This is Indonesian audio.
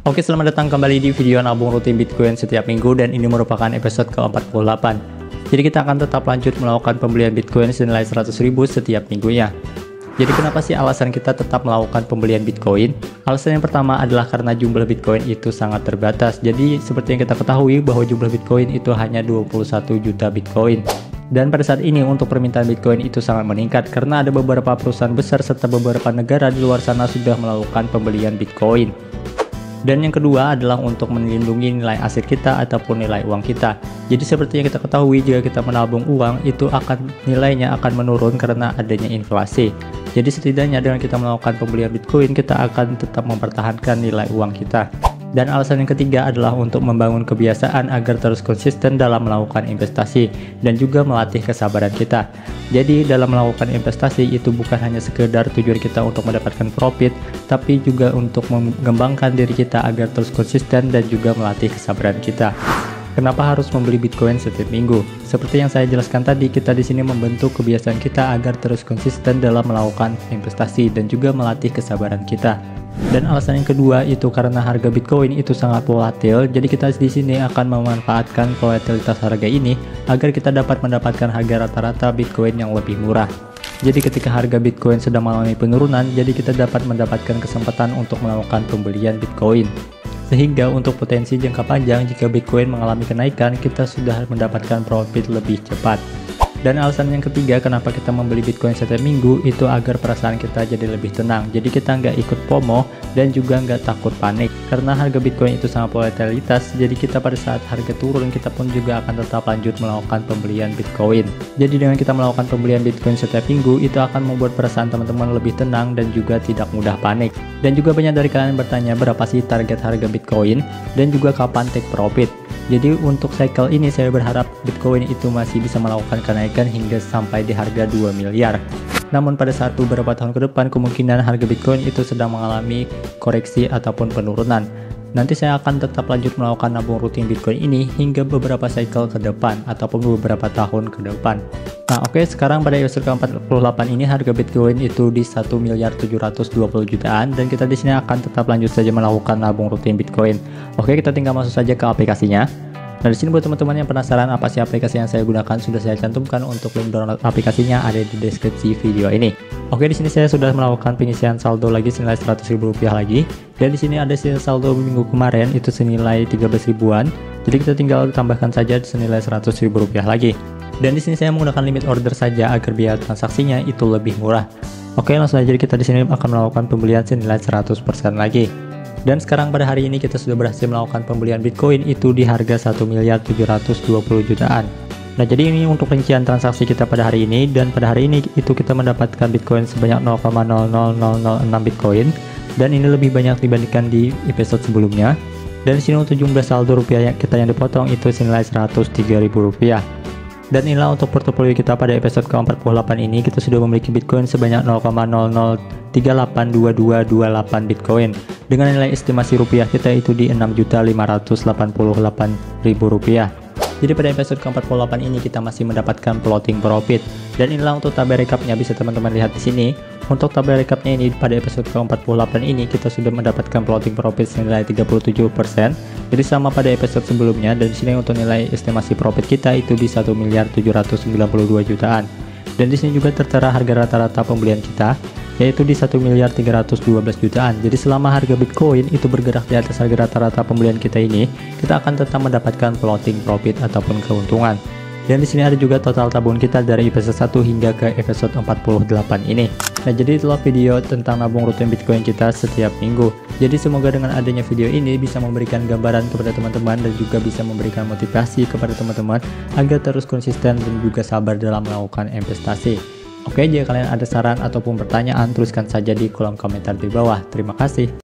Oke, selamat datang kembali di video nabung rutin Bitcoin setiap minggu, dan ini merupakan episode ke-48. Jadi kita akan tetap lanjut melakukan pembelian Bitcoin senilai 100.000 setiap minggunya. Jadi kenapa sih alasan kita tetap melakukan pembelian Bitcoin? Alasan yang pertama adalah karena jumlah Bitcoin itu sangat terbatas. Jadi seperti yang kita ketahui bahwa jumlah Bitcoin itu hanya 21 juta Bitcoin. Dan pada saat ini untuk permintaan Bitcoin itu sangat meningkat karena ada beberapa perusahaan besar serta beberapa negara di luar sana sudah melakukan pembelian Bitcoin. Dan yang kedua adalah untuk melindungi nilai aset kita ataupun nilai uang kita. Jadi seperti yang kita ketahui, jika kita menabung uang itu nilainya akan menurun karena adanya inflasi. Jadi setidaknya dengan kita melakukan pembelian Bitcoin, kita akan tetap mempertahankan nilai uang kita. Dan alasan yang ketiga adalah untuk membangun kebiasaan agar terus konsisten dalam melakukan investasi dan juga melatih kesabaran kita. Jadi dalam melakukan investasi itu bukan hanya sekedar tujuan kita untuk mendapatkan profit, tapi juga untuk mengembangkan diri kita agar terus konsisten dan juga melatih kesabaran kita. Kenapa harus membeli Bitcoin setiap minggu? Seperti yang saya jelaskan tadi, kita di sini membentuk kebiasaan kita agar terus konsisten dalam melakukan investasi dan juga melatih kesabaran kita. Dan alasan yang kedua itu karena harga Bitcoin itu sangat volatil, jadi kita di sini akan memanfaatkan volatilitas harga ini agar kita dapat mendapatkan harga rata-rata Bitcoin yang lebih murah. Jadi ketika harga Bitcoin sedang mengalami penurunan, jadi kita dapat mendapatkan kesempatan untuk melakukan pembelian Bitcoin. Sehingga untuk potensi jangka panjang, jika Bitcoin mengalami kenaikan, kita sudah mendapatkan profit lebih cepat. Dan alasan yang ketiga kenapa kita membeli Bitcoin setiap minggu itu agar perasaan kita jadi lebih tenang. Jadi kita nggak ikut FOMO dan juga nggak takut panik. Karena harga Bitcoin itu sangat volatilitas, jadi kita pada saat harga turun kita pun juga akan tetap lanjut melakukan pembelian Bitcoin. Jadi dengan kita melakukan pembelian Bitcoin setiap minggu itu akan membuat perasaan teman-teman lebih tenang dan juga tidak mudah panik. Dan juga banyak dari kalian bertanya berapa sih target harga Bitcoin dan juga kapan take profit. Jadi untuk cycle ini saya berharap Bitcoin itu masih bisa melakukan kenaikan hingga sampai di harga 2 miliar. Namun pada saat beberapa tahun ke depan kemungkinan harga Bitcoin itu sedang mengalami koreksi ataupun penurunan. Nanti saya akan tetap lanjut melakukan nabung rutin Bitcoin ini hingga beberapa cycle ke depan ataupun beberapa tahun ke depan. Nah oke, sekarang pada episode ke-48 ini harga Bitcoin itu di 1.720 jutaan dan kita di sini akan tetap lanjut saja melakukan nabung rutin Bitcoin. Oke, kita tinggal masuk saja ke aplikasinya. Nah di sini buat teman-teman yang penasaran apa sih aplikasi yang saya gunakan, sudah saya cantumkan untuk link download aplikasinya ada di deskripsi video ini. Oke, di sini saya sudah melakukan pengisian saldo lagi senilai 100.000 rupiah lagi. Dan di sini ada saldo minggu kemarin itu senilai 13 ribuan. Jadi kita tinggal tambahkan saja senilai 100.000 rupiah lagi. Dan di sini saya menggunakan limit order saja agar biaya transaksinya itu lebih murah. Oke, langsung aja kita di sini akan melakukan pembelian senilai 100% lagi. Dan sekarang pada hari ini kita sudah berhasil melakukan pembelian Bitcoin itu di harga 1.720 jutaan. Nah jadi ini untuk rincian transaksi kita pada hari ini, dan pada hari ini itu kita mendapatkan Bitcoin sebanyak 0,00006 Bitcoin, dan ini lebih banyak dibandingkan di episode sebelumnya. Dan di sini untuk jumlah saldo rupiah kita yang dipotong itu senilai 103.000 rupiah. Dan inilah untuk portofolio kita pada episode ke-48 ini, kita sudah memiliki Bitcoin sebanyak 0,00382228 Bitcoin. Dengan nilai estimasi rupiah kita itu di 6.588.000 rupiah. Jadi pada episode ke-48 ini kita masih mendapatkan floating profit. Dan inilah untuk tabel recapnya, bisa teman-teman lihat di sini. Untuk tabel recapnya ini pada episode ke-48 ini kita sudah mendapatkan floating profit senilai 37%. Jadi sama pada episode sebelumnya, dan di sini untuk nilai estimasi profit kita itu di 1.792 jutaan. Dan di sini juga tertera harga rata-rata pembelian kita yaitu di 1.312 jutaan. Jadi selama harga Bitcoin itu bergerak di atas harga rata-rata pembelian kita ini, kita akan tetap mendapatkan floating profit ataupun keuntungan. Dan di sini ada juga total tabungan kita dari episode 1 hingga ke episode 48 ini. Nah, jadi itulah video tentang nabung rutin Bitcoin kita setiap minggu. Jadi semoga dengan adanya video ini bisa memberikan gambaran kepada teman-teman dan juga bisa memberikan motivasi kepada teman-teman agar terus konsisten dan juga sabar dalam melakukan investasi. Oke, jika kalian ada saran ataupun pertanyaan, tuliskan saja di kolom komentar di bawah. Terima kasih.